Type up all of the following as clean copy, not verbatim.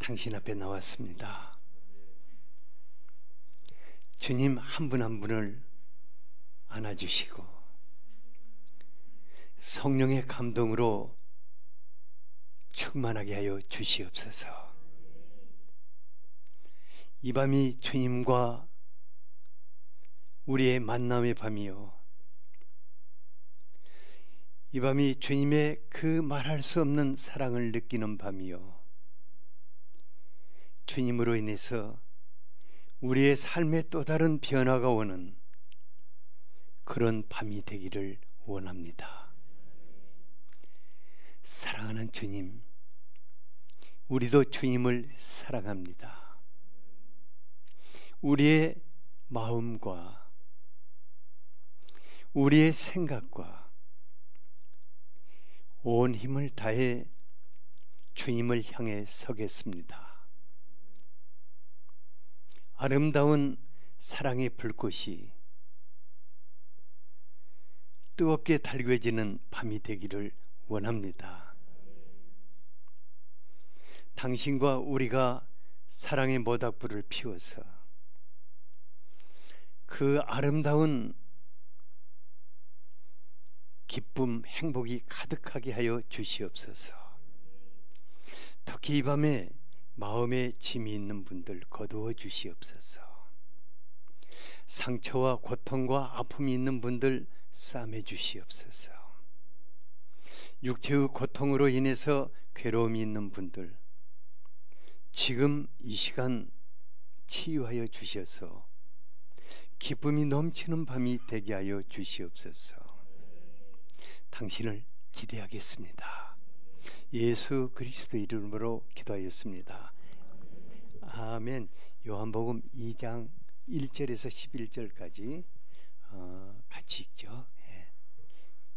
당신 앞에 나왔습니다. 주님 한 분 한 분을 안아주시고 성령의 감동으로 충만하게 하여 주시옵소서. 이 밤이 주님과 우리의 만남의 밤이요, 이 밤이 주님의 그 말할 수 없는 사랑을 느끼는 밤이요, 주님으로 인해서 우리의 삶에 또 다른 변화가 오는 그런 밤이 되기를 원합니다. 사랑하는 주님, 우리도 주님을 사랑합니다. 우리의 마음과 우리의 생각과 온 힘을 다해 주님을 향해 서겠습니다. 아름다운 사랑의 불꽃이 뜨겁게 달궈지는 밤이 되기를 원합니다. 당신과 우리가 사랑의 모닥불을 피워서 그 아름다운 기쁨, 행복이 가득하게 하여 주시옵소서. 특히 이 밤에 마음에 짐이 있는 분들 거두어 주시옵소서. 상처와 고통과 아픔이 있는 분들 싸매 주시옵소서. 육체의 고통으로 인해서 괴로움이 있는 분들 지금 이 시간 치유하여 주셔서 기쁨이 넘치는 밤이 되게 하여 주시옵소서. 당신을 기대하겠습니다. 예수 그리스도 이름으로 기도하였습니다. 아멘. 요한복음 2장 1절에서 11절까지 같이 읽죠.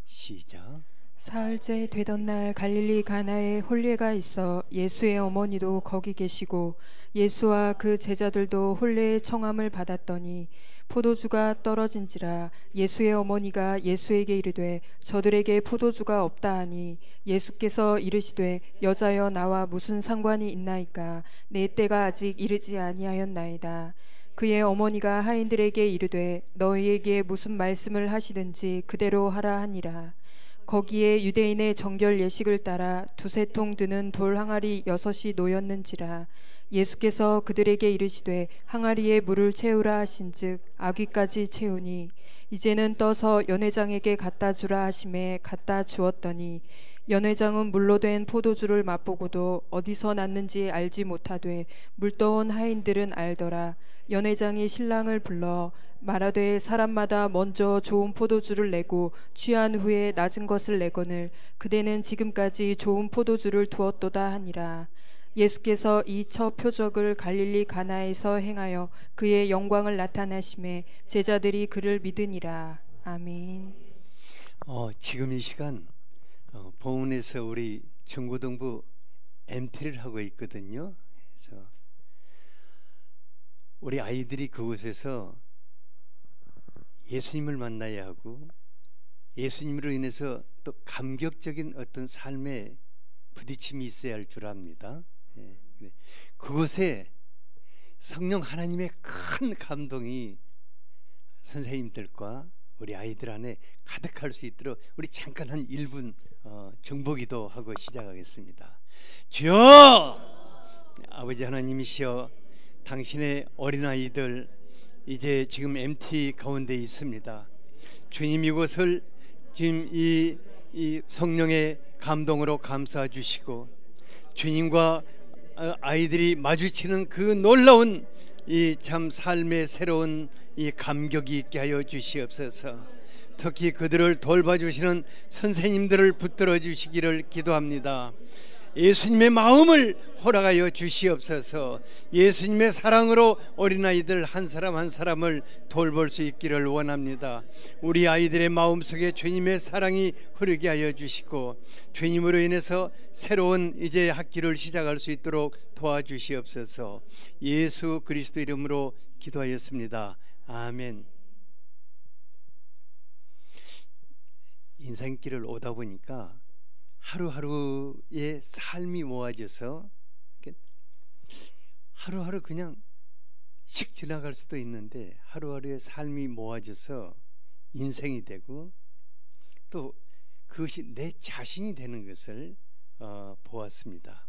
시작. 사흘째 되던 날 갈릴리 가나에 혼례가 있어 예수의 어머니도 거기 계시고 예수와 그 제자들도 혼례의 청함을 받았더니 포도주가 떨어진지라 예수의 어머니가 예수에게 이르되 저들에게 포도주가 없다 하니 예수께서 이르시되 여자여 나와 무슨 상관이 있나이까 내 때가 아직 이르지 아니하였나이다. 그의 어머니가 하인들에게 이르되 너희에게 무슨 말씀을 하시든지 그대로 하라 하니라. 거기에 유대인의 정결 예식을 따라 두세 통 드는 돌 항아리 6이 놓였는지라. 예수께서 그들에게 이르시되 항아리에 물을 채우라 하신즉 아귀까지 채우니 이제는 떠서 연회장에게 갖다 주라 하심에 갖다 주었더니 연회장은 물로 된 포도주를 맛보고도 어디서 났는지 알지 못하되 물떠온 하인들은 알더라. 연회장이 신랑을 불러 말하되 사람마다 먼저 좋은 포도주를 내고 취한 후에 낮은 것을 내거늘 그대는 지금까지 좋은 포도주를 두었도다 하니라. 예수께서 이 첫 표적을 갈릴리 가나에서 행하여 그의 영광을 나타내심에 제자들이 그를 믿으니라. 아멘. 지금 이 시간 보은에서 우리 중고등부 MT를 하고 있거든요. 그래서 우리 아이들이 그곳에서 예수님을 만나야 하고 예수님으로 인해서 또 감격적인 어떤 삶의 부딪힘이 있어야 할 줄 압니다. 그곳에 성령 하나님의 큰 감동이 선생님들과 우리 아이들 안에 가득할 수 있도록 우리 잠깐 한 1분 중보기도 하고 시작하겠습니다. 주여, 아버지 하나님이시여, 당신의 어린아이들 이제 지금 MT 가운데 있습니다. 주님 이곳을 지금 이 성령의 감동으로 감싸 주시고 주님과 아이들이 마주치는 그 놀라운 이 참 삶의 새로운 이 감격이 있게 하여 주시옵소서. 특히 그들을 돌봐주시는 선생님들을 붙들어 주시기를 기도합니다. 예수님의 마음을 허락하여 주시옵소서. 예수님의 사랑으로 어린아이들 한 사람 한 사람을 돌볼 수 있기를 원합니다. 우리 아이들의 마음속에 주님의 사랑이 흐르게 하여 주시고 주님으로 인해서 새로운 이제 학기를 시작할 수 있도록 도와주시옵소서. 예수 그리스도 이름으로 기도하였습니다. 아멘. 인생길을 오다 보니까 하루하루의 삶이 모아져서 하루하루 그냥 씩 지나갈 수도 있는데 하루하루의 삶이 모아져서 인생이 되고 또 그것이 내 자신이 되는 것을 보았습니다.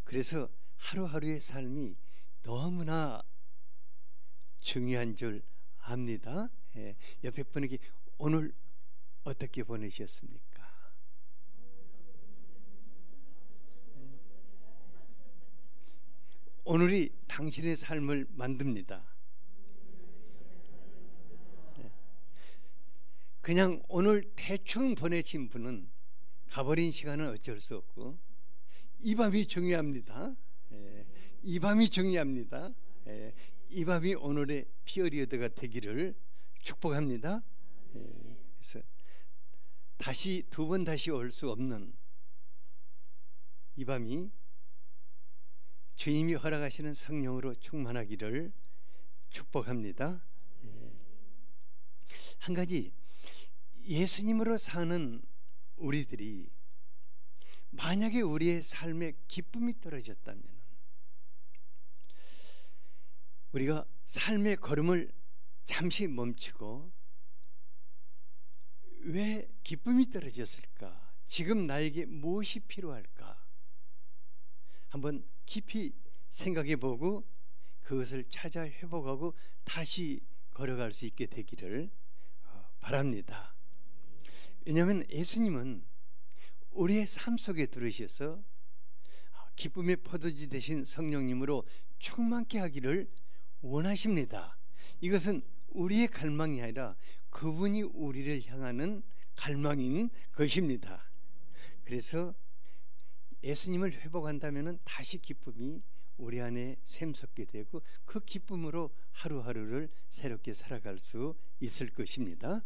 그래서 하루하루의 삶이 너무나 중요한 줄 압니다. 옆에 분에게 오늘 어떻게 보내셨습니까? 오늘이 당신의 삶을 만듭니다. 그냥 오늘 대충 보내신 분은 가버린 시간은 어쩔 수 없고 이 밤이 중요합니다. 이 밤이 중요합니다. 이 밤이 오늘의 피어리어드가 되기를 축복합니다. 그래서 다시 두 번 다시 올 수 없는 이 밤이 주님이 허락하시는 성령으로 충만하기를 축복합니다. 한 가지, 예수님으로 사는 우리들이 만약에 우리의 삶에 기쁨이 떨어졌다면 우리가 삶의 걸음을 잠시 멈추고 왜 기쁨이 떨어졌을까? 지금 나에게 무엇이 필요할까? 한번 깊이 생각해 보고 그것을 찾아 회복하고 다시 걸어갈 수 있게 되기를 바랍니다. 왜냐하면 예수님은 우리의 삶 속에 들으셔서 기쁨의 포도주 되신 성령님으로 충만케 하기를 원하십니다. 이것은 우리의 갈망이 아니라 그분이 우리를 향하는 갈망인 것입니다. 그래서 예수님을 회복한다면 다시 기쁨이 우리 안에 샘솟게 되고 그 기쁨으로 하루하루를 새롭게 살아갈 수 있을 것입니다.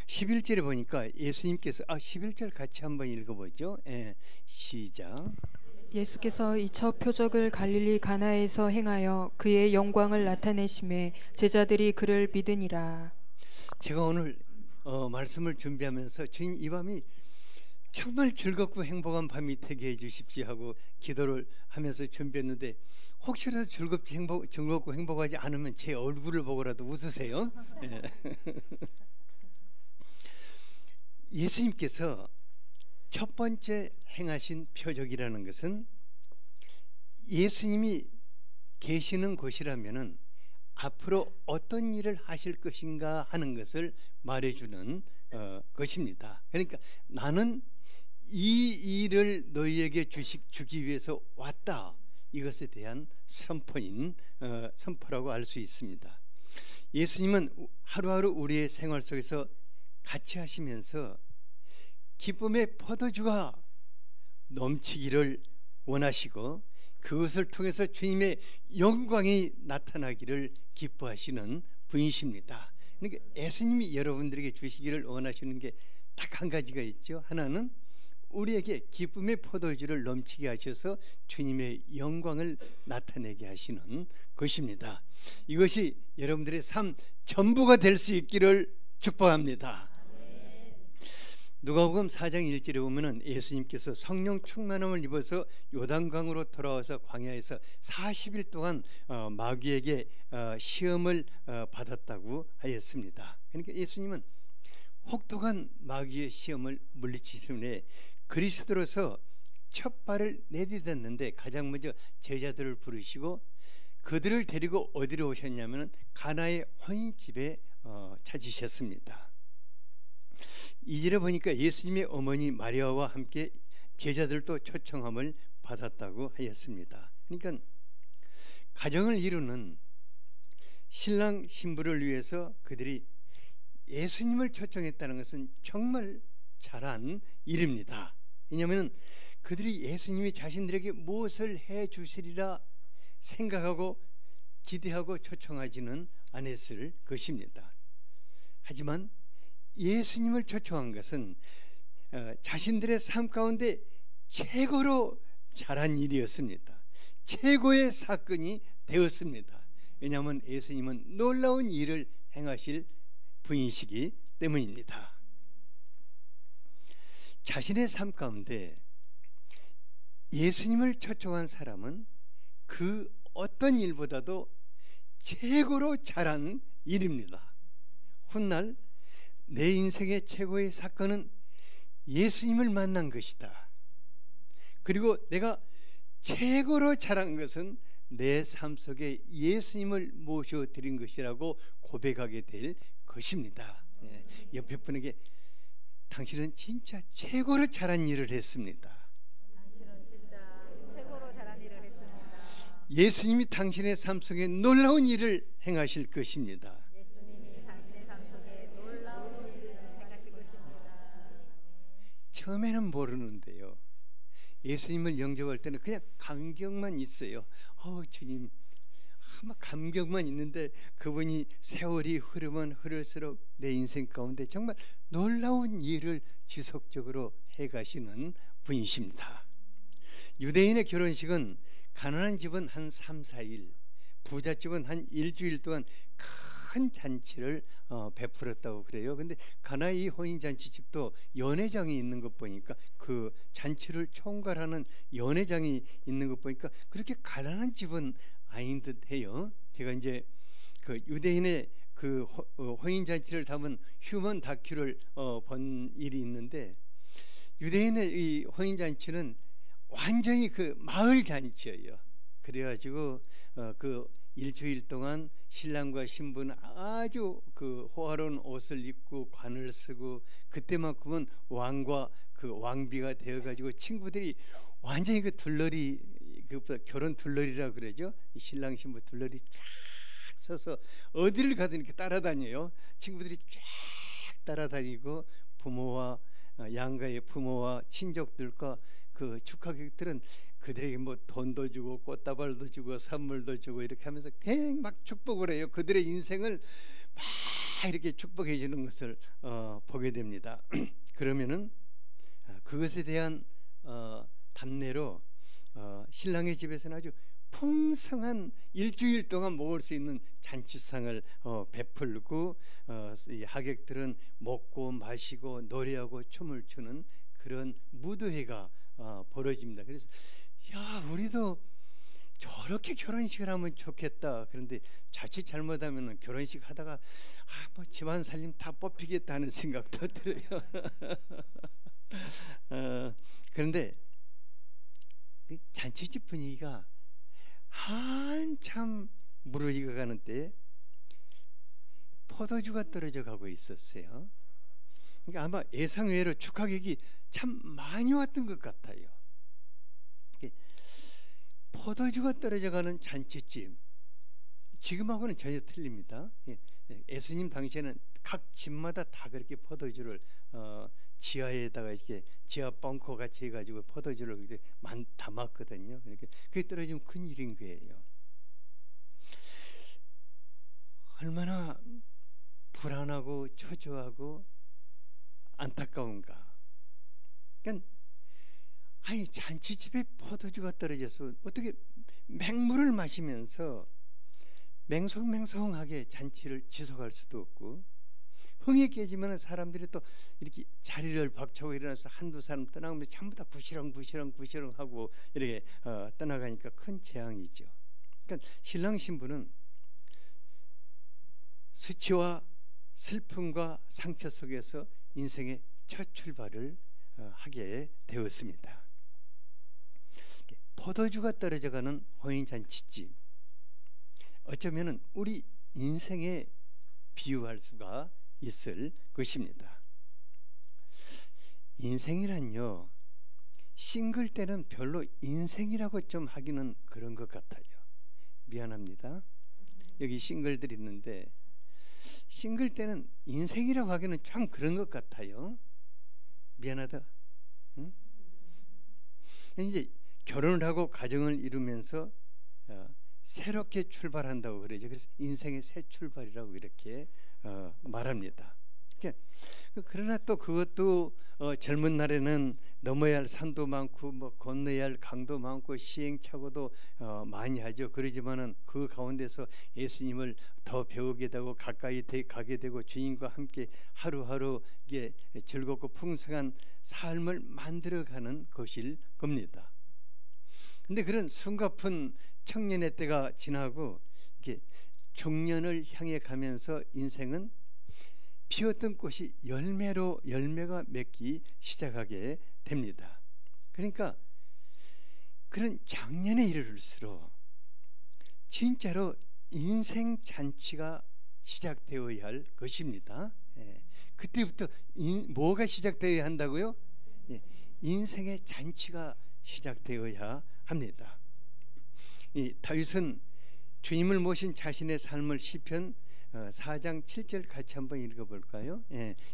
11절에 보니까 예수님께서 11절 같이 한번 읽어보죠. 시작. 예수께서 이 첫 표적을 갈릴리 가나에서 행하여 그의 영광을 나타내심에 제자들이 그를 믿으니라. 제가 오늘 말씀을 준비하면서 주님 이 밤이 정말 즐겁고 행복한 밤이 되게 해주십시오 하고 기도를 하면서 준비했는데 혹시라도 즐겁고 행복하지 않으면 제 얼굴을 보고라도 웃으세요. 예수님께서 첫 번째 행하신 표적이라는 것은 예수님이 계시는 곳이라면은 앞으로 어떤 일을 하실 것인가 하는 것을 말해주는 것입니다. 그러니까 나는 이 일을 너희에게 주기 위해서 왔다. 이것에 대한 선포라고 알 수 있습니다. 예수님은 하루하루 우리의 생활 속에서 같이 하시면서 기쁨의 포도주가 넘치기를 원하시고 그것을 통해서 주님의 영광이 나타나기를 기뻐하시는 분이십니다. 그러니까 예수님이 여러분들에게 주시기를 원하시는 게 딱 한 가지가 있죠. 하나는 우리에게 기쁨의 포도주를 넘치게 하셔서 주님의 영광을 나타내게 하시는 것입니다. 이것이 여러분들의 삶 전부가 될 수 있기를 축복합니다. 누가복음 4장 1절에 보면은 예수님께서 성령 충만함을 입어서 요단강으로 돌아와서 광야에서 40일 동안 마귀에게 시험을 받았다고 하였습니다. 그러니까 예수님은 혹독한 마귀의 시험을 물리치신 후에 그리스도로서 첫 발을 내딛었는데 가장 먼저 제자들을 부르시고 그들을 데리고 어디로 오셨냐면 가나의 혼인집에 찾으셨습니다. 2절에 보니까 예수님의 어머니 마리아와 함께 제자들도 초청함을 받았다고 하였습니다. 그러니까 가정을 이루는 신랑 신부를 위해서 그들이 예수님을 초청했다는 것은 정말 잘한 일입니다. 왜냐하면 그들이 예수님이 자신들에게 무엇을 해 주시리라 생각하고 기대하고 초청하지는 않았을 것입니다. 하지만 예수님을 초청한 것은 자신들의 삶 가운데 최고로 잘한 일이었습니다. 최고의 사건이 되었습니다. 왜냐하면 예수님은 놀라운 일을 행하실 분이시기 때문입니다. 자신의 삶 가운데 예수님을 초청한 사람은 그 어떤 일보다도 최고로 잘한 일입니다. 훗날 내 인생의 최고의 사건은 예수님을 만난 것이다. 그리고 내가 최고로 잘한 것은 내 삶 속에 예수님을 모셔드린 것이라고 고백하게 될 것입니다. 옆에 분에게 당신은 진짜 최고로 잘한 일을 했습니다. 당신은 진짜 최고로 잘한 일을 했습니다. 예수님이 당신의 삶 속에 놀라운 일을 행하실 것입니다. 예수님이 당신의 삶 속에 놀라운 일을 행하실 것입니다. 처음에는 모르는데요, 예수님을 영접할 때는 그냥 감격만 있어요. 주님, 아마 감격만 있는데 그분이 세월이 흐르면 흐를수록 내 인생 가운데 정말 놀라운 일을 지속적으로 해가시는 분이십니다. 유대인의 결혼식은 가난한 집은 한 3, 4일, 부잣집은 한 일주일 동안 큰 잔치를 베풀었다고 그래요. 근데 가나의 혼인잔치집도 연회장이 있는 것 보니까, 그 잔치를 총괄하는 연회장이 있는 것 보니까 그렇게 가난한 집은 아닌 듯해요. 제가 이제 그 유대인의 그 혼인잔치를 담은 휴먼 다큐를 본 일이 있는데, 유대인의 이 혼인잔치는 완전히 그 마을 잔치예요. 그래가지고 그 일주일 동안 신랑과 신부는 아주 그 호화로운 옷을 입고 관을 쓰고, 그때만큼은 왕과 그 왕비가 되어가지고 친구들이 완전히 그 둘러리, 그 결혼 둘러리라 그러죠. 신랑 신부 둘러리 쫙 서서 어디를 가든 이렇게 따라다녀요. 친구들이 쫙 따라다니고, 부모와 양가의 부모와 친족들과 그 축하객들은 그들에게 뭐 돈도 주고 꽃다발도 주고 선물도 주고 이렇게 하면서 그냥 막 축복을 해요. 그들의 인생을 막 이렇게 축복해 주는 것을 보게 됩니다. 그러면은 그것에 대한 답례로 신랑의 집에서는 아주 풍성한 일주일 동안 먹을 수 있는 잔치상을 베풀고, 이 하객들은 먹고 마시고 노래하고 춤을 추는 그런 무도회가 벌어집니다. 그래서 야, 우리도 저렇게 결혼식을 하면 좋겠다. 그런데 자칫 잘못하면 결혼식 하다가 뭐 집안 살림 다 뽑히겠다 하는 생각도 들어요. 그런데 잔치집 분위기가 한참 무르익어 가는 때에 포도주가 떨어져 가고 있었어요. 그러니까 아마 예상외로 축하객이 참 많이 왔던 것 같아요. 포도주가 떨어져가는 잔치집, 지금하고는 전혀 틀립니다. 예수님 당시에는 각 집마다 다 그렇게 포도주를 지하에다가 이렇게 지하 벙커 같이 해가지고 포도주를 담았거든요. 그러니까 그게 떨어지면 큰 일인 거예요. 얼마나 불안하고 초조하고 안타까운가. 그러니까 아니, 잔치집에 포도주가 떨어져서 어떻게 맹물을 마시면서 맹송맹송하게 잔치를 지속할 수도 없고, 흥이 깨지면 사람들이 또 이렇게 자리를 박차고 일어나서 한두 사람 떠나가면 전부 다 구시렁 하고 이렇게 떠나가니까 큰 재앙이죠. 그러니까 신랑 신부는 수치와 슬픔과 상처 속에서 인생의 첫 출발을 하게 되었습니다. 포도주가 떨어져가는 혼인잔치집, 어쩌면 우리 인생에 비유할 수가 있을 것입니다. 인생이란요, 싱글 때는 별로 인생이라고 좀 하기는 그런 것 같아요. 미안합니다. 여기 싱글들 있는데 싱글 때는 인생이라고 하기는 좀 그런 것 같아요. 미안하다. 응? 이제 결혼을 하고 가정을 이루면서 새롭게 출발한다고 그러죠. 그래서 인생의 새 출발이라고 이렇게 말합니다. 그러나 또 그것도 젊은 날에는 넘어야 할 산도 많고 뭐 건너야 할 강도 많고 시행착오도 많이 하죠. 그러지만은 그 가운데서 예수님을 더 배우게 되고 가까이 가게 되고 주님과 함께 하루하루 이게 즐겁고 풍성한 삶을 만들어가는 것일 겁니다. 근데 그런 숨가쁜 청년의 때가 지나고 이렇게 중년을 향해 가면서 인생은 피었던 꽃이 열매가 맺기 시작하게 됩니다. 그러니까 그런 장년에 이르를수록 진짜로 인생 잔치가 시작되어야 할 것입니다. 그때부터 뭐가 시작되어야 한다고요? 인생의 잔치가 시작되어야 합니다. 이 다윗은 주님을 모신 자신의 삶을 시편 4장 7절 같이 한번 읽어볼까요?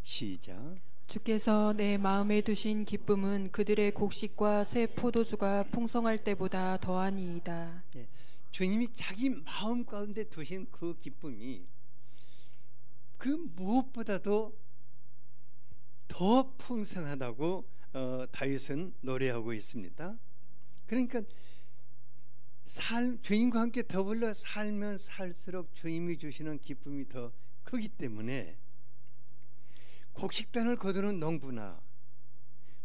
시작. 주께서 내 마음에 두신 기쁨은 그들의 곡식과 새 포도주가 풍성할 때보다 더하니이다. 주님이 자기 마음 가운데 두신 그 기쁨이 그 무엇보다도 더 풍성하다고 다윗은 노래하고 있습니다. 그러니까 주님과 함께 더불어 살면 살수록 주님이 주시는 기쁨이 더 크기 때문에 곡식단을 거두는 농부나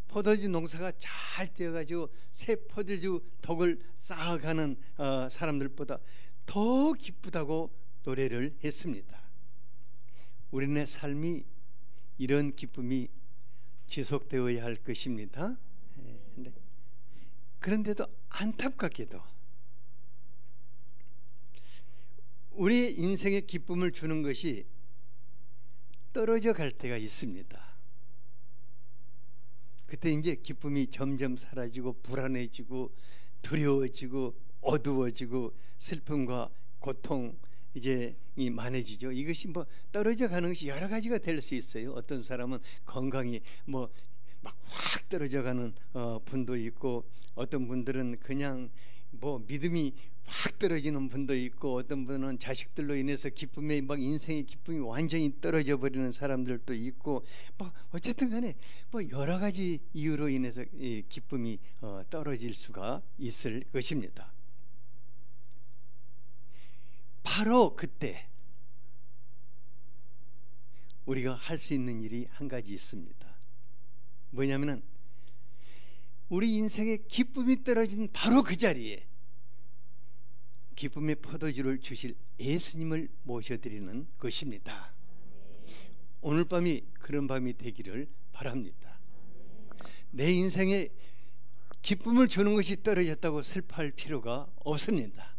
포도주 농사가 잘 되어가지고 새 포도주 덕을 쌓아가는 사람들보다 더 기쁘다고 노래를 했습니다. 우리네 삶이 이런 기쁨이 지속되어야 할 것입니다. 그런데도 안타깝게도 우리의 인생에 기쁨을 주는 것이 떨어져 갈 때가 있습니다. 그때 이제 기쁨이 점점 사라지고 불안해지고 두려워지고 어두워지고 슬픔과 고통 이제 많아지죠. 이것이 뭐 떨어져 가는 것이 여러 가지가 될 수 있어요. 어떤 사람은 건강이 뭐 막 확 떨어져 가는 분도 있고, 어떤 분들은 그냥 뭐 믿음이 확 떨어지는 분도 있고, 어떤 분은 자식들로 인해서 기쁨의 막 인생의 기쁨이 완전히 떨어져 버리는 사람들도 있고, 뭐 어쨌든 간에 뭐 여러 가지 이유로 인해서 이 기쁨이 떨어질 수가 있을 것입니다. 바로 그때 우리가 할 수 있는 일이 한 가지 있습니다. 뭐냐면은 우리 인생의 기쁨이 떨어진 바로 그 자리에 기쁨의 포도주를 주실 예수님을 모셔드리는 것입니다. 오늘 밤이 그런 밤이 되기를 바랍니다. 내 인생에 기쁨을 주는 것이 떨어졌다고 슬퍼할 필요가 없습니다.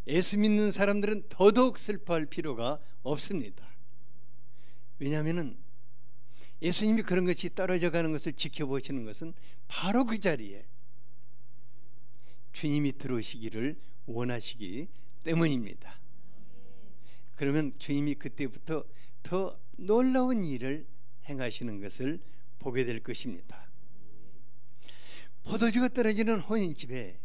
예수 믿는 사람들은 더더욱 슬퍼할 필요가 없습니다. 왜냐하면 예수님이 그런 것이 떨어져 가는 것을 지켜보시는 것은 바로 그 자리에 주님이 들어오시기를 원하시기 때문입니다. 그러면 주님이 그때부터 더 놀라운 일을 행하시는 것을 보게 될 것입니다. 포도주가 떨어지는 혼인집에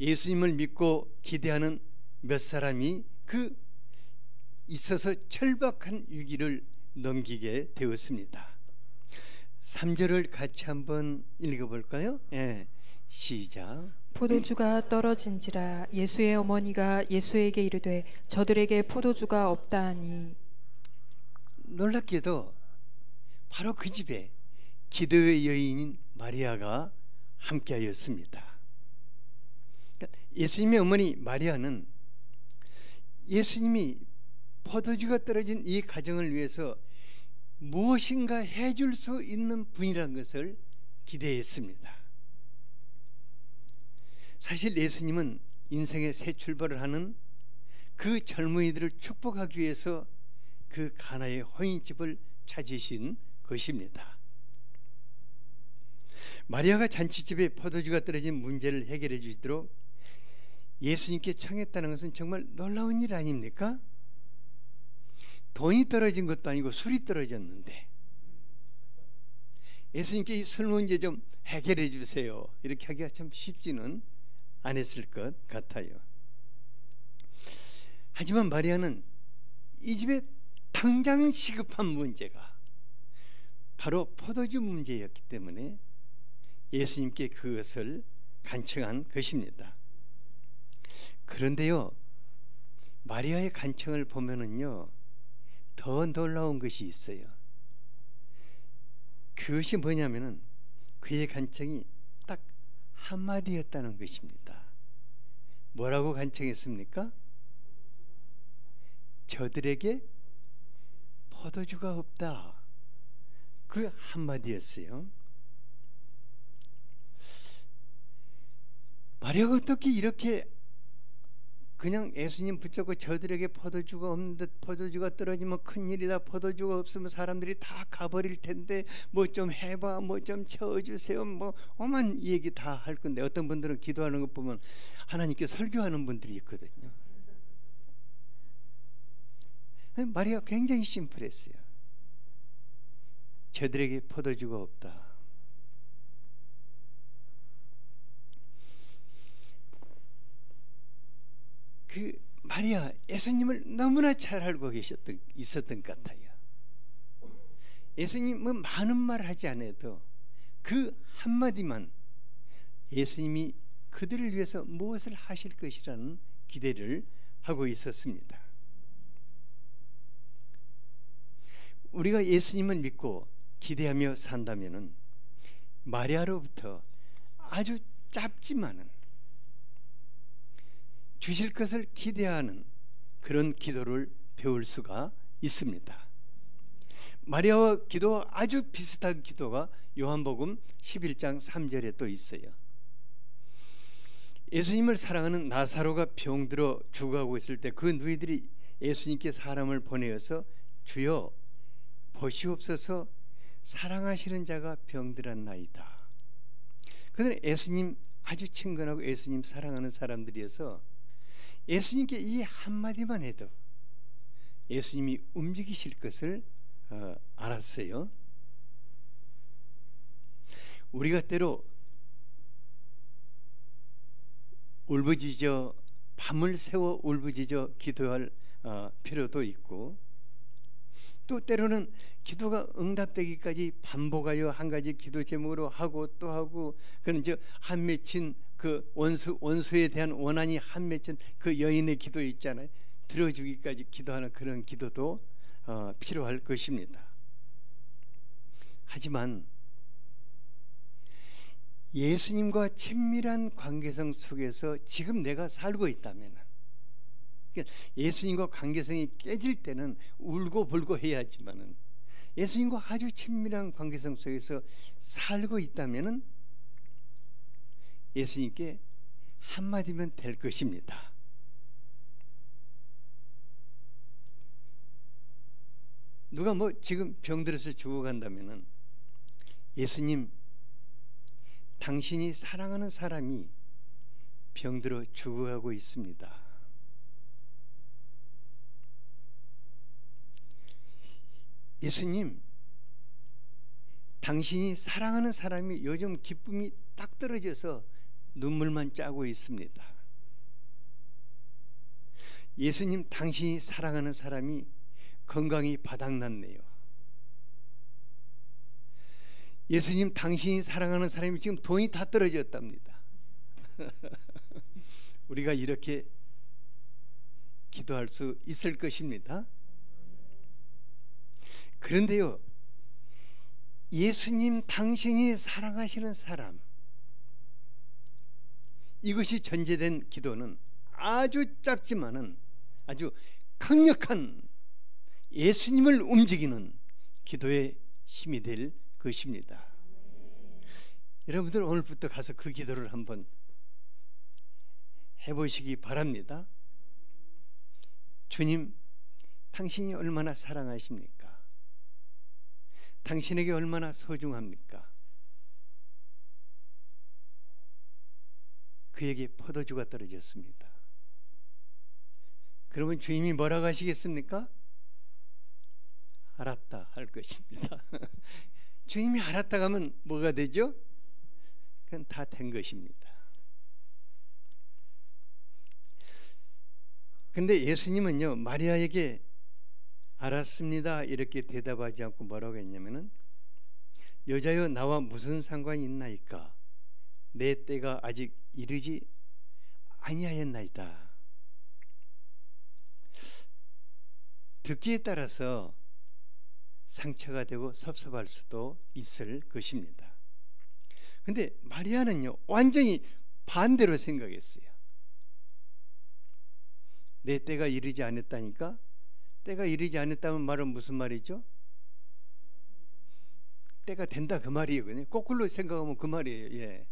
예수님을 믿고 기대하는 몇 사람이 그 있어서 절박한 위기를 넘기게 되었습니다. 3절을 같이 한번 읽어볼까요? 시작. 포도주가 떨어진지라 예수의 어머니가 예수에게 이르되 저들에게 포도주가 없다 하니. 놀랍게도 바로 그 집에 기도의 여인인 마리아가 함께하였습니다. 그러니까 예수님의 어머니 마리아는 예수님이 포도주가 떨어진 이 가정을 위해서 무엇인가 해줄 수 있는 분이라는 것을 기대했습니다. 사실 예수님은 인생의 새 출발을 하는 그 젊은이들을 축복하기 위해서 그 가나의 혼인집을 찾으신 것입니다. 마리아가 잔치집에 포도주가 떨어진 문제를 해결해 주시도록 예수님께 청했다는 것은 정말 놀라운 일 아닙니까? 돈이 떨어진 것도 아니고 술이 떨어졌는데 예수님께 이 술 문제 좀 해결해 주세요 이렇게 하기가 참 쉽지는 않았을 것 같아요. 하지만 마리아는 이 집에 당장 시급한 문제가 바로 포도주 문제였기 때문에 예수님께 그것을 간청한 것입니다. 그런데요, 마리아의 간청을 보면은요 더 놀라운 것이 있어요. 그것이 뭐냐면은 그의 간청이 딱 한마디였다는 것입니다. 뭐라고 간청했습니까? 저들에게 포도주가 없다. 그 한마디였어요. 마리아가 어떻게 이렇게 그냥 예수님 붙잡고 저들에게 포도주가 없는데 포도주가 떨어지면 큰일이다. 포도주가 없으면 사람들이 다 가버릴 텐데 뭐 좀 해봐. 뭐 좀 채워주세요. 뭐 오만 얘기 다 할 건데 어떤 분들은 기도하는 것 보면 하나님께 설교하는 분들이 있거든요. 마리아가 굉장히 심플했어요. 저들에게 포도주가 없다. 그 마리아 예수님을 너무나 잘 알고 있었던 것 같아요. 예수님은 많은 말 하지 않아도 그 한마디만 예수님이 그들을 위해서 무엇을 하실 것이라는 기대를 하고 있었습니다. 우리가 예수님을 믿고 기대하며 산다면은 마리아로부터 아주 짧지만은 주실 것을 기대하는 그런 기도를 배울 수가 있습니다. 마리아와 기도와 아주 비슷한 기도가 요한복음 11장 3절에 또 있어요. 예수님을 사랑하는 나사로가 병들어 죽어가고 있을 때 그 누이들이 예수님께 사람을 보내어서 주여 보시옵소서 사랑하시는 자가 병들었나이다. 그들은 예수님 아주 친근하고 예수님 사랑하는 사람들이어서 예수님께 이 한마디만 해도 예수님이 움직이실 것을 알았어요. 우리가 때로 울부짖어 밤을 새워 울부짖어 기도할 필요도 있고 또 때로는 기도가 응답되기까지 반복하여 한 가지 기도 제목으로 하고 또 하고 그런 한 맺힌 그 원수에 대한 원한이 한 맺힌 그 여인의 기도 있잖아요. 들어주기까지 기도하는 그런 기도도 필요할 것입니다. 하지만 예수님과 친밀한 관계성 속에서 지금 내가 살고 있다면 예수님과 관계성이 깨질 때는 울고 불고 해야지만은 예수님과 아주 친밀한 관계성 속에서 살고 있다면은 예수님께 한마디면 될 것입니다. 누가 뭐 지금 병들어서 죽어간다면은 예수님 당신이 사랑하는 사람이 병들어 죽어가고 있습니다. 예수님 당신이 사랑하는 사람이 요즘 기쁨이 딱 떨어져서 눈물만 짜고 있습니다. 예수님 당신이 사랑하는 사람이 건강이 바닥났네요. 예수님 당신이 사랑하는 사람이 지금 돈이 다 떨어졌답니다. 우리가 이렇게 기도할 수 있을 것입니다. 그런데요, 예수님 당신이 사랑하시는 사람, 이것이 전제된 기도는 아주 짧지만은 아주 강력한 예수님을 움직이는 기도의 힘이 될 것입니다. 여러분들 오늘부터 가서 그 기도를 한번 해보시기 바랍니다. 주님, 당신이 얼마나 사랑하십니까? 당신에게 얼마나 소중합니까? 그에게 포도주가 떨어졌습니다. 그러면 주님이 뭐라고 하시겠습니까? 알았다 할 것입니다. 주님이 알았다 하면 뭐가 되죠? 그건 다 된 것입니다. 근데 예수님은요, 마리아에게 알았습니다 이렇게 대답하지 않고 뭐라고 했냐면은 여자여 나와 무슨 상관이 있나이까? 내 때가 아직 이르지 아니하였나이다. 듣기에 따라서 상처가 되고 섭섭할 수도 있을 것입니다. 근데 마리아는요 완전히 반대로 생각했어요. 내 때가 이르지 않았다니까? 때가 이르지 않았다는 말은 무슨 말이죠? 때가 된다 그 말이에요. 그냥 거꾸로 생각하면 그 말이에요. 예.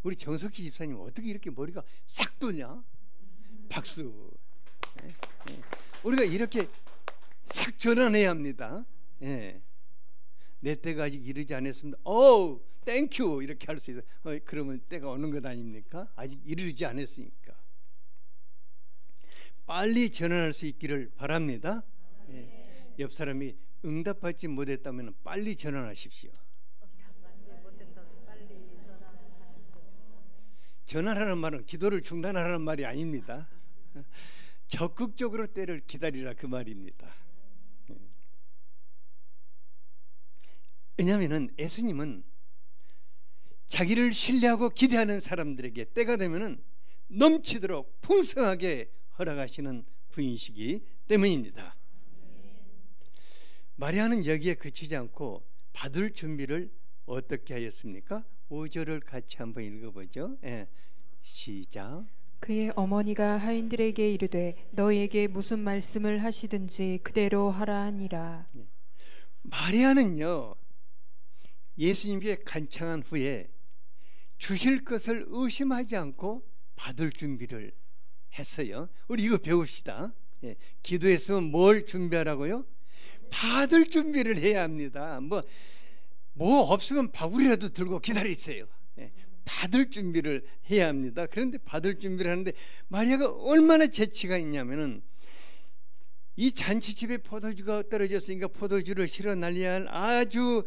우리 정석희 집사님 어떻게 이렇게 머리가 싹 도냐? 박수. 예. 예. 우리가 이렇게 싹 전환해야 합니다. 예. 내 때가 아직 이르지 않았습니다. 오, 땡큐 이렇게 할 수 있어요. 그러면 때가 오는 것 아닙니까? 아직 이르지 않았으니까. 빨리 전환할 수 있기를 바랍니다. 예. 옆 사람이 응답받지 못했다면 빨리 전환하십시오. 전환하는 말은 기도를 중단하라는 말이 아닙니다. 적극적으로 때를 기다리라 그 말입니다. 왜냐하면 예수님은 자기를 신뢰하고 기대하는 사람들에게 때가 되면 넘치도록 풍성하게 허락하시는 분이시기 때문입니다. 마리아는 여기에 그치지 않고 받을 준비를 어떻게 하였습니까? 5절을 같이 한번 읽어보죠. 예. 시작. 그의 어머니가 하인들에게 이르되 너희에게 무슨 말씀을 하시든지 그대로 하라 하니라. 마리아는요 예수님께 간청한 후에 주실 것을 의심하지 않고 받을 준비를 했어요. 우리 이거 배웁시다. 예. 기도했으면 뭘 준비하라고요? 받을 준비를 해야 합니다. 뭐 없으면 바구리라도 들고 기다리세요. 예. 받을 준비를 해야 합니다. 그런데 받을 준비를 하는데 마리아가 얼마나 재치가 있냐면은 이 잔치집에 포도주가 떨어졌으니까 포도주를 실어 날려야 할 아주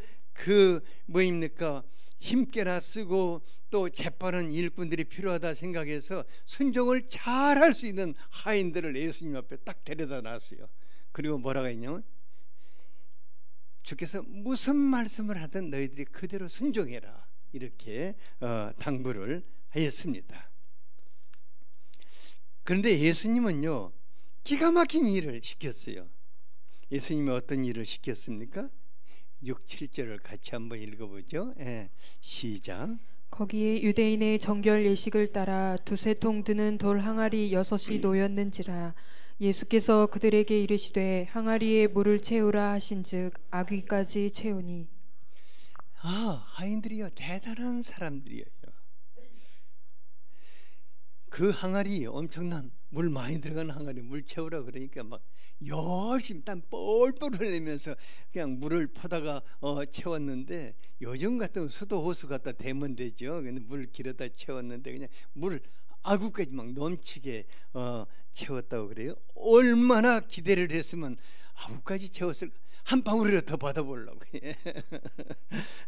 뭐입니까? 힘께나 쓰고 또 재빠른 일꾼들이 필요하다 생각해서 순종을 잘 할 수 있는 하인들을 예수님 앞에 딱 데려다 놨어요. 그리고 뭐라고 했냐면 주께서 무슨 말씀을 하든 너희들이 그대로 순종해라 이렇게 당부를 하였습니다. 그런데 예수님은요 기가 막힌 일을 시켰어요. 예수님이 어떤 일을 시켰습니까? 6, 7절을 같이 한번 읽어보죠. 예, 시작. 거기에 유대인의 정결 예식을 따라 두세 통 드는 돌 항아리 6이 놓였는지라. 예수께서 그들에게 이르시되 항아리에 물을 채우라 하신즉 아귀까지 채우니. 하인들이요 대단한 사람들이에요. 그 항아리 엄청난 물 많이 들어간 항아리 물 채우라 그러니까 막 열심히 땀 뻘뻘 흘리면서 그냥 물을 퍼다가 채웠는데 요즘 같은 수도 호수 갖다 대면 되죠. 근데 물 길어다 채웠는데 그냥 물을 아구까지 막 넘치게 채웠다고 그래요. 얼마나 기대를 했으면 아구까지 채웠을 한 방울이라도 더 받아보려고.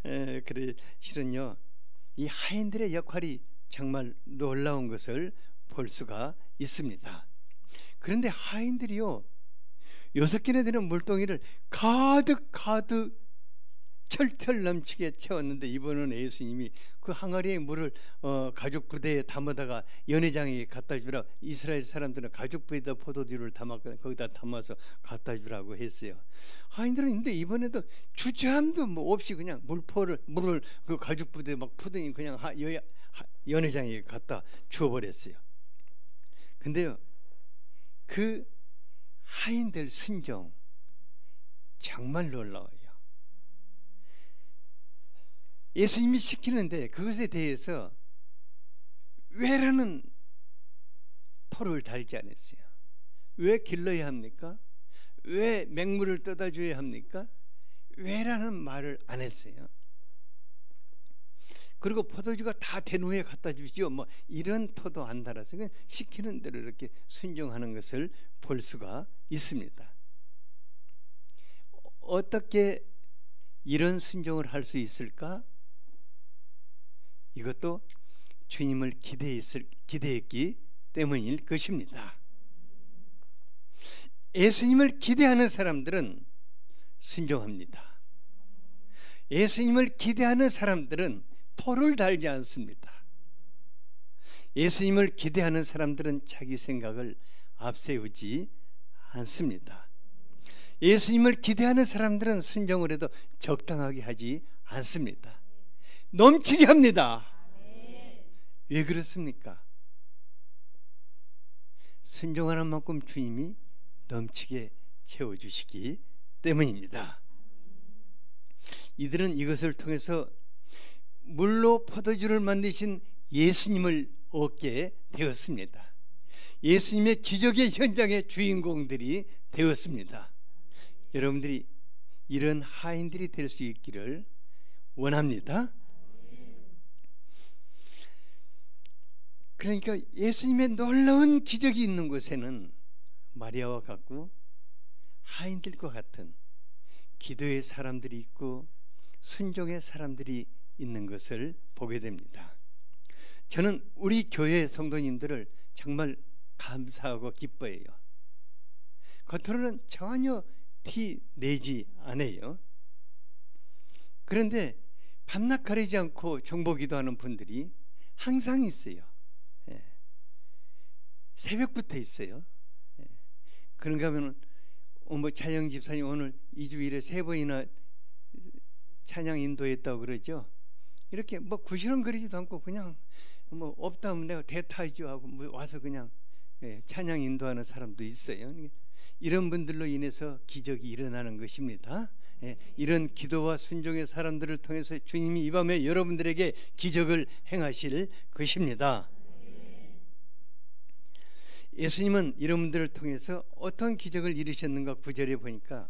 그래 실은요 이 하인들의 역할이 정말 놀라운 것을 볼 수가 있습니다. 그런데 하인들이요 6개나 되는 물동이를 가득 철철 넘치게 채웠는데 이번은 예수님이 그 항아리의 물을 가죽 부대에 담아다가 연회장에 갖다 주라. 이스라엘 사람들은 가죽 부대에다 포도주를 담았거든요. 거기다 담아서 갖다 주라고 했어요. 하인들은 근데 이번에도 주저함도 없이 그냥 물을 그 가죽 부대에 막 푸더니 그냥 연회장에 갖다 주어버렸어요. 근데요 그 하인들 순종 정말 놀라워요. 예수님이 시키는데 그것에 대해서 왜라는 토를 달지 않았어요. 왜 길러야 합니까? 왜 맹물을 떠다 줘야 합니까? 왜라는 말을 안 했어요. 그리고 포도주가 다 된 후에 갖다 주시오 이런 토도 안 달아서 그냥 시키는 대로 이렇게 순종하는 것을 볼 수가 있습니다. 어떻게 이런 순종을 할 수 있을까? 이것도 주님을 기대했기 때문일 것입니다. 예수님을 기대하는 사람들은 순종합니다. 예수님을 기대하는 사람들은 토를 달지 않습니다. 예수님을 기대하는 사람들은 자기 생각을 앞세우지 않습니다. 예수님을 기대하는 사람들은 순종을 해도 적당하게 하지 않습니다. 넘치게 합니다. 왜 그렇습니까? 순종하는 만큼 주님이 넘치게 채워주시기 때문입니다. 이들은 이것을 통해서 물로 포도주를 만드신 예수님을 얻게 되었습니다. 예수님의 기적의 현장의 주인공들이 되었습니다. 여러분들이 이런 하인들이 될 수 있기를 원합니다. 그러니까 예수님의 놀라운 기적이 있는 곳에는 마리아와 같고 하인들과 같은 기도의 사람들이 있고 순종의 사람들이 있는 것을 보게 됩니다. 저는 우리 교회 성도님들을 정말 감사하고 기뻐해요. 겉으로는 전혀 티 내지 않아요. 그런데 밤낮 가리지 않고 중보기도하는 분들이 항상 있어요. 새벽부터 있어요. 그런가 하면 찬영 집사님 오늘 2주일에 3번이나 찬양 인도했다고 그러죠. 이렇게 구시렁거리지도 않고 그냥 없다 하면 내가 대타이죠 하고 와서 그냥 찬양 인도하는 사람도 있어요. 이런 분들로 인해서 기적이 일어나는 것입니다. 이런 기도와 순종의 사람들을 통해서 주님이 이 밤에 여러분들에게 기적을 행하실 것입니다. 예수님은 이런 분들을 통해서 어떤 기적을 이루셨는가 9절에 보니까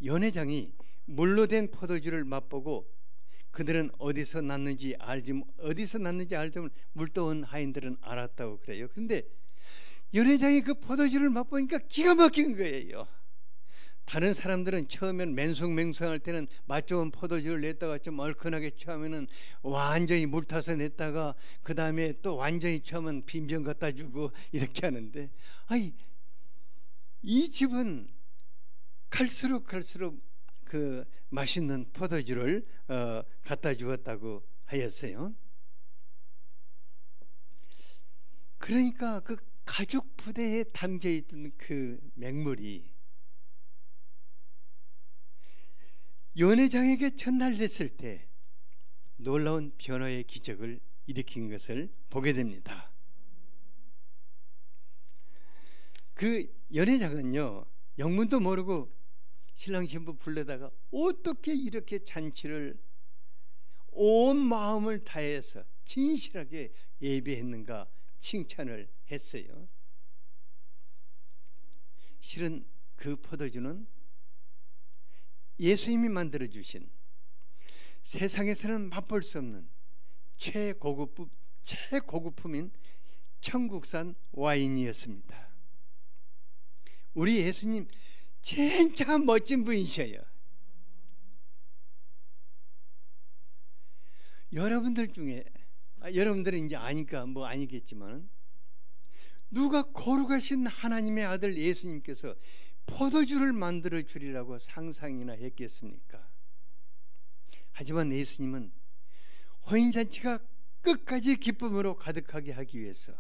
연회장이 물로 된 포도주를 맛보고 그들은 어디서 났는지 알자면 물떠온 하인들은 알았다고 그래요. 그런데 연회장이 그 포도주를 맛보니까 기가 막힌 거예요. 다른 사람들은 처음엔 맹숭맹숭할 때는 맛 좋은 포도주를 냈다가 좀 얼큰하게 취하면은 완전히 물 타서 냈다가 그 다음에 또 완전히 취하면 빈병 갖다 주고 이렇게 하는데, 이 집은 갈수록 그 맛있는 포도주를 갖다 주었다고 하였어요. 그러니까 그 가죽 부대에 담겨 있던 그 맹물이 연회장에게 전달됐을 때 놀라운 변화의 기적을 일으킨 것을 보게 됩니다. 그 연회장은요, 영문도 모르고 신랑 신부 불러다가 어떻게 이렇게 잔치를 온 마음을 다해서 진실하게 예배했는가 칭찬을 했어요. 실은 그 포도주는 예수님이 만들어주신 세상에서는 맛볼 수 없는 최고급품인 천국산 와인이었습니다. 우리 예수님 진짜 멋진 분이셔요. 여러분들 중에 여러분들은 이제 아니까 아니겠지만 누가 거룩하신 하나님의 아들 예수님께서 포도주를 만들어 주리라고 상상이나 했겠습니까? 하지만 예수님은 혼인잔치가 끝까지 기쁨으로 가득하게 하기 위해서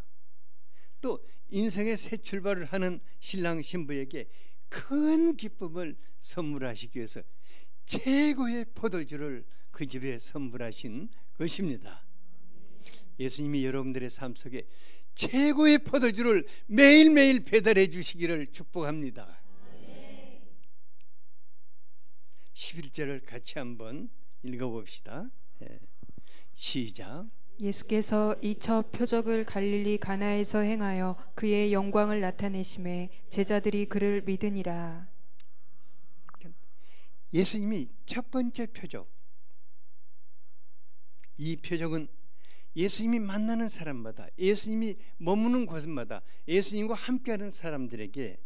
또 인생의 새 출발을 하는 신랑 신부에게 큰 기쁨을 선물하시기 위해서 최고의 포도주를 그 집에 선물하신 것입니다. 예수님이 여러분들의 삶 속에 최고의 포도주를 매일매일 배달해 주시기를 축복합니다. 11절을 같이 한번 읽어봅시다. 시작. 예수께서 이 첫 표적을 갈릴리 가나에서 행하여 그의 영광을 나타내심에 제자들이 그를 믿으니라. 예수님이 첫 번째 표적, 이 표적은 예수님이 만나는 사람마다, 예수님이 머무는 곳마다 예수님과 함께하는 사람들에게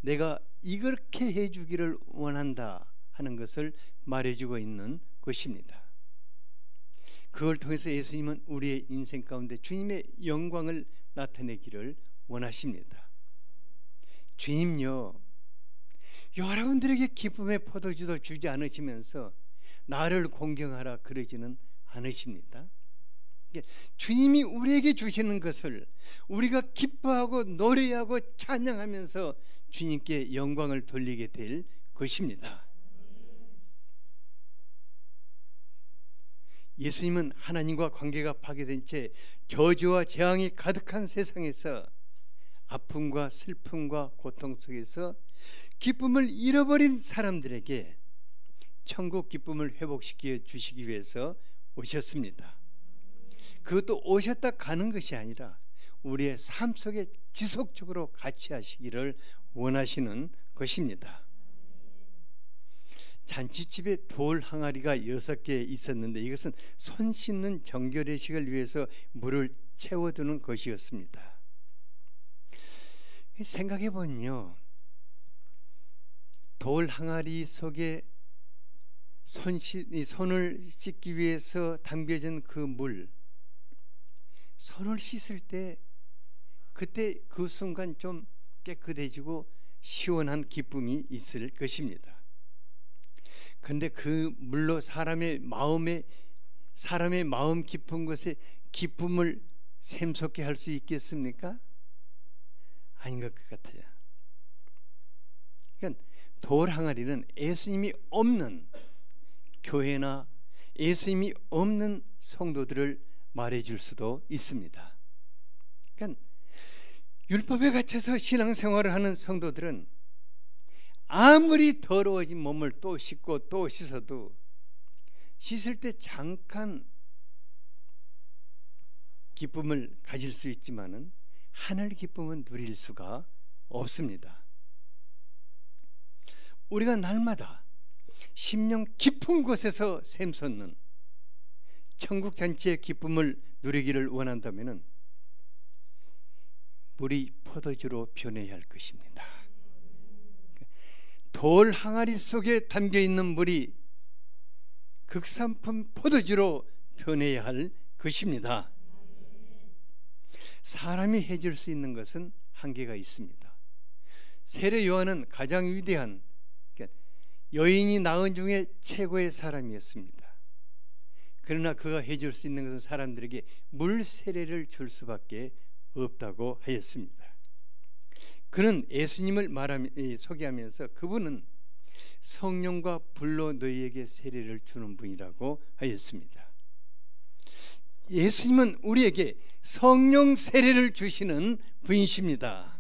내가 이렇게 해주기를 원한다 하는 것을 말해주고 있는 것입니다. 그걸 통해서 예수님은 우리의 인생 가운데 주님의 영광을 나타내기를 원하십니다. 주님요, 여러분들에게 기쁨의 포도주도 주지 않으시면서 나를 공경하라 그러지는 않으십니다. 주님이 우리에게 주시는 것을 우리가 기뻐하고 노래하고 찬양하면서 주님께 영광을 돌리게 될 것입니다. 예수님은 하나님과 관계가 파괴된 채 저주와 재앙이 가득한 세상에서 아픔과 슬픔과 고통 속에서 기쁨을 잃어버린 사람들에게 천국 기쁨을 회복시켜 주시기 위해서 오셨습니다. 그것도 오셨다 가는 것이 아니라 우리의 삶 속에 지속적으로 같이 하시기를 원하시는 것입니다. 잔치집에 돌 항아리가 6개 있었는데 이것은 손 씻는 정결례식을 위해서 물을 채워두는 것이었습니다. 생각해 보면요, 돌 항아리 속에 손을 씻기 위해서 담겨진 그 물, 손을 씻을 때 그때 그 순간 좀 깨끗해지고 시원한 기쁨이 있을 것입니다. 그런데 그 물로 사람의 마음 깊은 곳에 기쁨을 샘솟게 할 수 있겠습니까? 아닌 것 같아요. 그러니까 돌 항아리는 예수님이 없는 교회나 예수님이 없는 성도들을 말해줄 수도 있습니다. 그러니까 율법에 갇혀서 신앙생활을 하는 성도들은 아무리 더러워진 몸을 또 씻고 또 씻어도 씻을 때 잠깐 기쁨을 가질 수 있지만은 하늘 기쁨은 누릴 수가 없습니다. 우리가 날마다 심령 깊은 곳에서 샘솟는 천국 잔치의 기쁨을 누리기를 원한다면은 물이 포도주로 변해야 할 것입니다. 돌 항아리 속에 담겨 있는 물이 극산품 포도주로 변해야 할 것입니다. 사람이 해줄 수 있는 것은 한계가 있습니다. 세례 요한은 가장 위대한 여인이 낳은 중에 최고의 사람이었습니다. 그러나 그가 해줄 수 있는 것은 사람들에게 물 세례를 줄 수밖에 없다고 하였습니다. 그는 예수님을 소개하면서 그분은 성령과 불로 너희에게 세례를 주는 분이라고 하였습니다. 예수님은 우리에게 성령 세례를 주시는 분이십니다.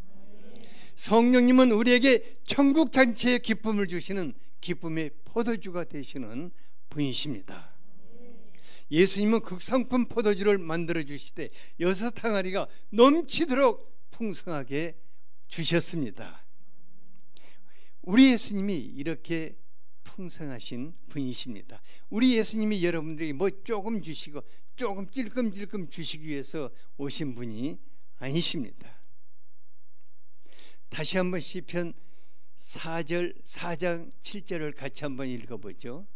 성령님은 우리에게 천국 잔치의 기쁨을 주시는 기쁨의 포도주가 되시는 분이십니다. 예수님은 극상품 포도주를 만들어 주시되 6 항아리가 넘치도록 풍성하게 주셨습니다. 우리 예수님이 이렇게 풍성하신 분이십니다. 우리 예수님이 여러분들에게 뭐 조금 주시고 조금 찔끔찔끔 주시기 위해서 오신 분이 아니십니다. 다시 한번 시편 4장 7절을 같이 한번 읽어보죠.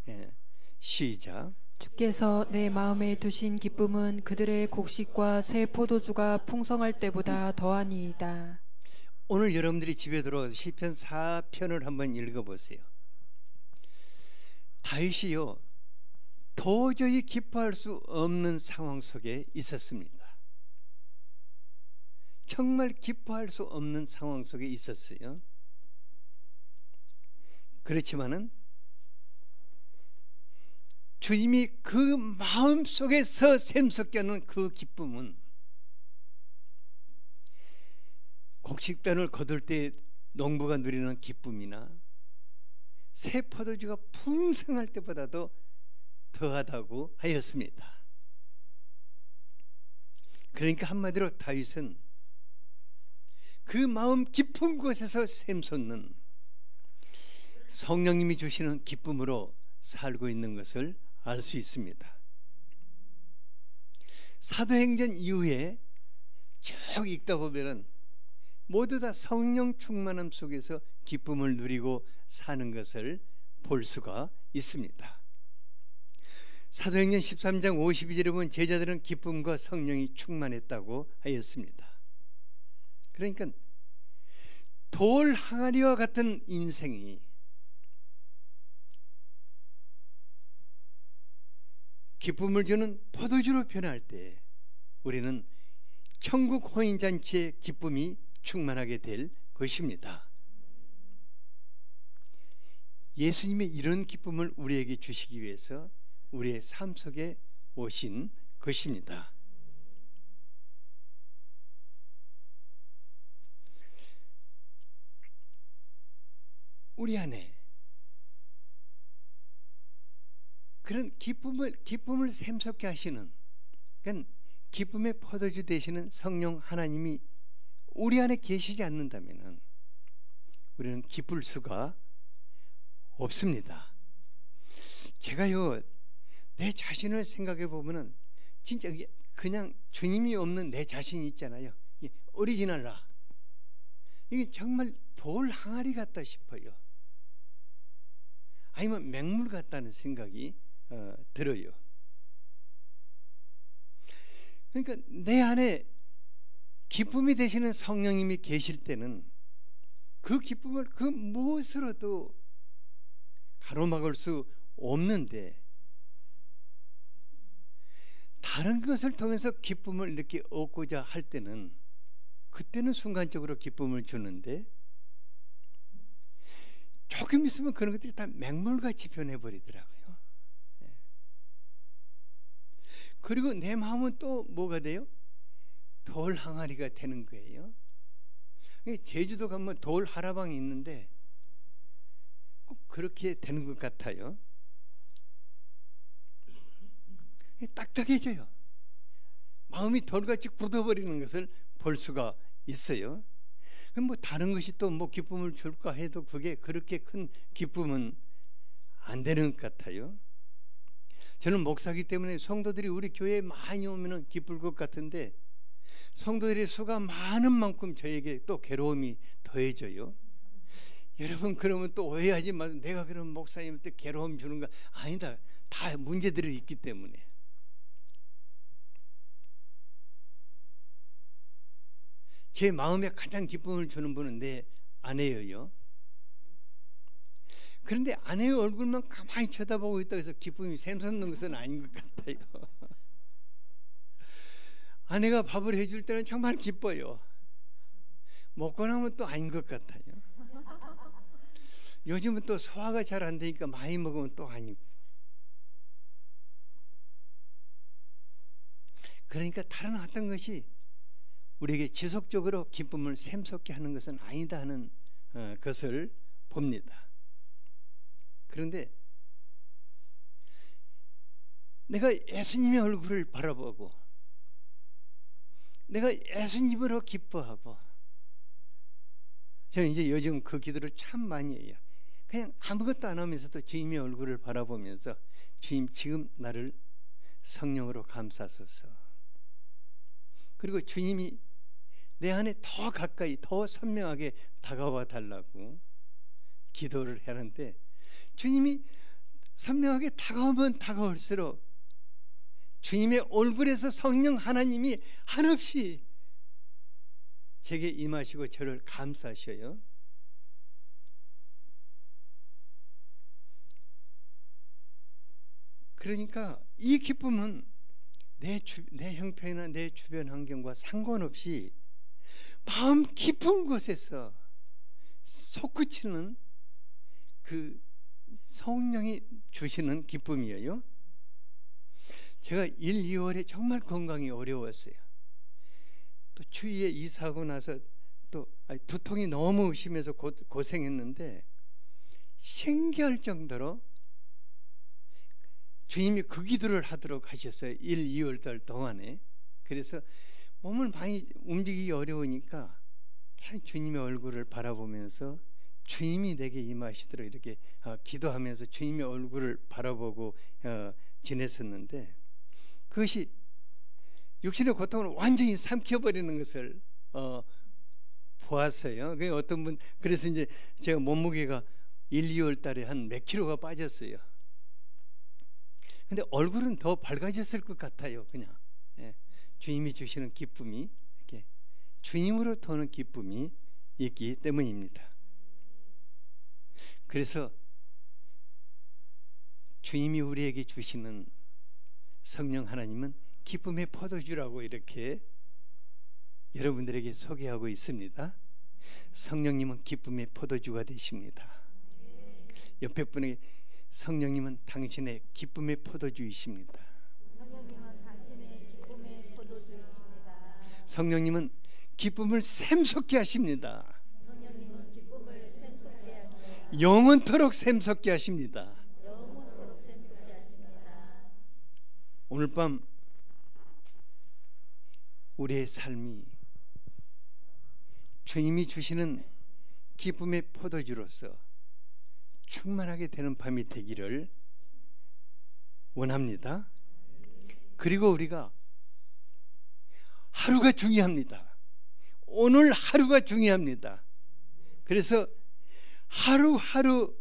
시작. 주께서 내 마음에 두신 기쁨은 그들의 곡식과 새 포도주가 풍성할 때보다 더하니이다. 오늘 여러분들이 집에 들어와서 시편 4편을 한번 읽어보세요. 다윗이요, 도저히 기뻐할 수 없는 상황 속에 있었습니다. 정말 기뻐할 수 없는 상황 속에 있었어요. 그렇지만은 주님이 그 마음 속에서 샘솟게 하는 그 기쁨은 곡식단을 거둘 때 농부가 누리는 기쁨이나 새 포도주가 풍성할 때보다도 더하다고 하였습니다. 그러니까 한마디로 다윗은 그 마음 깊은 곳에서 샘솟는 성령님이 주시는 기쁨으로 살고 있는 것을 알 수 있습니다. 사도행전 이후에 쭉 읽다 보면은 모두 다 성령 충만함 속에서 기쁨을 누리고 사는 것을 볼 수가 있습니다. 사도행전 13장 52절에 보면 제자들은 기쁨과 성령이 충만했다고 하였습니다. 그러니까 돌 항아리와 같은 인생이 기쁨을 주는 포도주로 변할 때 우리는 천국 혼인잔치의 기쁨이 충만하게 될 것입니다. 예수님의 이런 기쁨을 우리에게 주시기 위해서 우리의 삶 속에 오신 것입니다. 우리 안에 그런 기쁨을 샘솟게 하시는, 그러니까 기쁨의 포도주 되시는 성령 하나님이 우리 안에 계시지 않는다면 우리는 기쁠 수가 없습니다. 제가요, 내 자신을 생각해 보면은 진짜 그냥 주님이 없는 내 자신이 있잖아요. 오리지널라. 이게 정말 돌 항아리 같다 싶어요. 아니면 맹물 같다는 생각이 들어요. 그러니까 내 안에 기쁨이 되시는 성령님이 계실 때는 그 기쁨을 그 무엇으로도 가로막을 수 없는데, 다른 것을 통해서 기쁨을 이렇게 얻고자 할 때는 그때는 순간적으로 기쁨을 주는데, 조금 있으면 그런 것들이 다 맹물같이 변해버리더라고요. 그리고 내 마음은 또 뭐가 돼요? 돌 항아리가 되는 거예요. 제주도 가면 돌 하라방이 있는데 꼭 그렇게 되는 것 같아요. 딱딱해져요. 마음이 돌같이 굳어버리는 것을 볼 수가 있어요. 그럼 뭐 다른 것이 또 뭐 기쁨을 줄까 해도 그게 그렇게 큰 기쁨은 안 되는 것 같아요. 저는 목사기 때문에 성도들이 우리 교회에 많이 오면 기쁠 것 같은데, 성도들의 수가 많은 만큼 저에게 또 괴로움이 더해져요. 여러분 그러면 또 오해하지 마세요. 내가 그럼 목사님한테 괴로움 주는 거 아니다. 다 문제들이 있기 때문에. 제 마음에 가장 기쁨을 주는 분은 내 아내예요. 그런데 아내의 얼굴만 가만히 쳐다보고 있다고 해서 기쁨이 샘솟는 것은 아닌 것 같아요. 아내가 밥을 해줄 때는 정말 기뻐요. 먹고 나면 또 아닌 것 같아요. 요즘은 또 소화가 잘 안 되니까 많이 먹으면 또 아니고. 그러니까 다른 어떤 것이 우리에게 지속적으로 기쁨을 샘솟게 하는 것은 아니다 하는 것을 봅니다. 그런데 내가 예수님의 얼굴을 바라보고 내가 예수님으로 기뻐하고, 저는 이제 요즘 그 기도를 참 많이 해요. 그냥 아무것도 안 하면서도 주님의 얼굴을 바라보면서, 주님 지금 나를 성령으로 감싸소서. 그리고 주님이 내 안에 더 가까이 더 선명하게 다가와 달라고 기도를 하는데, 주님이 선명하게 다가오면 다가올수록 주님의 얼굴에서 성령 하나님이 한없이 제게 임하시고 저를 감싸셔요. 그러니까 이 기쁨은 내 형편이나 내 주변 환경과 상관없이 마음 깊은 곳에서 솟구치는 그 성령이 주시는 기쁨이에요. 제가 1, 2월에 정말 건강이 어려웠어요. 또 추위에 이사하고 나서 또 두통이 너무 심해서 고생했는데, 신기할 정도로 주님이 그 기도를 하도록 하셨어요. 1, 2월 달 동안에. 그래서 몸을 많이 움직이기 어려우니까 그냥 주님의 얼굴을 바라보면서 주님이 내게 임하시도록 이렇게 기도하면서 주님의 얼굴을 바라보고 지냈었는데, 그것이 육신의 고통을 완전히 삼켜버리는 것을 보았어요. 어떤 분, 그래서 이제 제가 몸무게가 1, 2월 달에 한 몇 킬로가 빠졌어요. 근데 얼굴은 더 밝아졌을 것 같아요. 그냥 주님이 주시는 기쁨이, 이렇게 주님으로 도는 기쁨이 있기 때문입니다. 그래서 주님이 우리에게 주시는 성령 하나님은 기쁨의 포도주라고 이렇게 여러분들에게 소개하고 있습니다. 성령님은 기쁨의 포도주가 되십니다. 옆에 분에게 성령님은 당신의 기쁨의 포도주이십니다. 성령님은 기쁨을 샘솟게 하십니다. 성령님은 기쁨을 샘솟게 하십니다. 영원토록 샘솟게 하십니다. 영원토록 샘솟게 하십니다. 오늘 밤 우리의 삶이 주님이 주시는 기쁨의 포도주로서 충만하게 되는 밤이 되기를 원합니다. 그리고 우리가 하루가 중요합니다. 오늘 하루가 중요합니다. 그래서 하루하루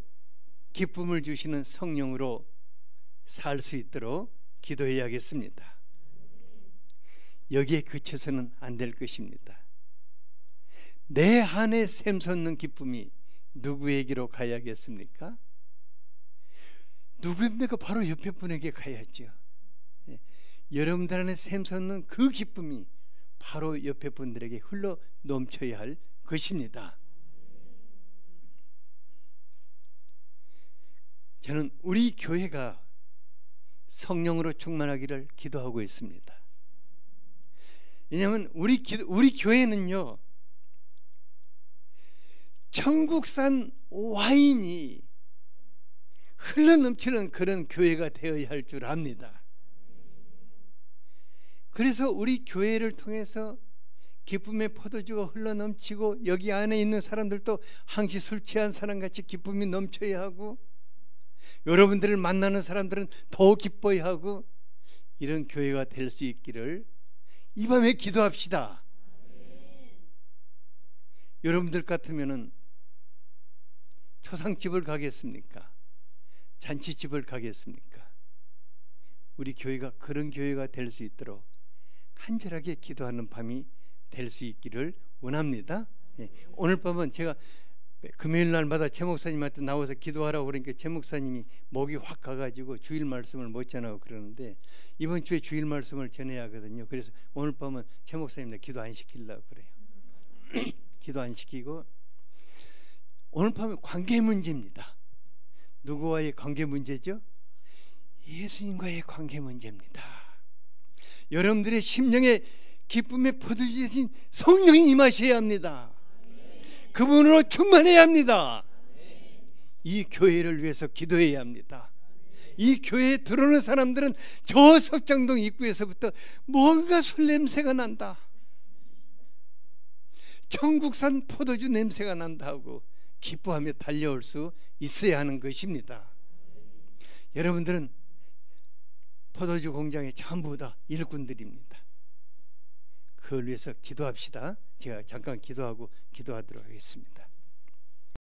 기쁨을 주시는 성령으로 살 수 있도록 기도해야겠습니다. 여기에 그쳐서는 안 될 것입니다. 내 안에 샘솟는 기쁨이 누구에게로 가야겠습니까? 누구입니까? 바로 옆에 분에게 가야죠. 여러분들 안에 샘솟는 그 기쁨이 바로 옆에 분들에게 흘러 넘쳐야 할 것입니다. 저는 우리 교회가 성령으로 충만하기를 기도하고 있습니다. 왜냐하면 우리 교회는요, 천국산 와인이 흘러넘치는 그런 교회가 되어야 할 줄 압니다. 그래서 우리 교회를 통해서 기쁨의 포도주가 흘러넘치고 여기 안에 있는 사람들도 항시 술 취한 사람같이 기쁨이 넘쳐야 하고 여러분들을 만나는 사람들은 더 기뻐야 하고 이런 교회가 될 수 있기를 이 밤에 기도합시다. 여러분들 같으면은 초상집을 가겠습니까? 잔치집을 가겠습니까? 우리 교회가 그런 교회가 될 수 있도록 간절하게 기도하는 밤이 될 수 있기를 원합니다. 오늘 밤은 제가 금요일 날마다 최 목사님한테 나와서 기도하라고 그러니까 최 목사님이 목이 확 가가지고 주일 말씀을 못 전하고 그러는데 이번 주에 주일 말씀을 전해야 하거든요. 그래서 오늘 밤은 최 목사님한테 기도 안 시키려고 그래요. 기도 안 시키고 오늘 밤은 관계 문제입니다. 누구와의 관계 문제죠? 예수님과의 관계 문제입니다. 여러분들의 심령에 기쁨의 포도주 대신 성령이 임하셔야 합니다. 그분으로 충만해야 합니다. 이 교회를 위해서 기도해야 합니다. 이 교회에 들어오는 사람들은 저 석장동 입구에서부터 뭔가 술 냄새가 난다, 천국산 포도주 냄새가 난다고 기뻐하며 달려올 수 있어야 하는 것입니다. 여러분들은 포도주 공장의 전부 다 일꾼들입니다. 그걸 위해서 기도합시다. 제가 잠깐 기도하고 기도하도록 하겠습니다.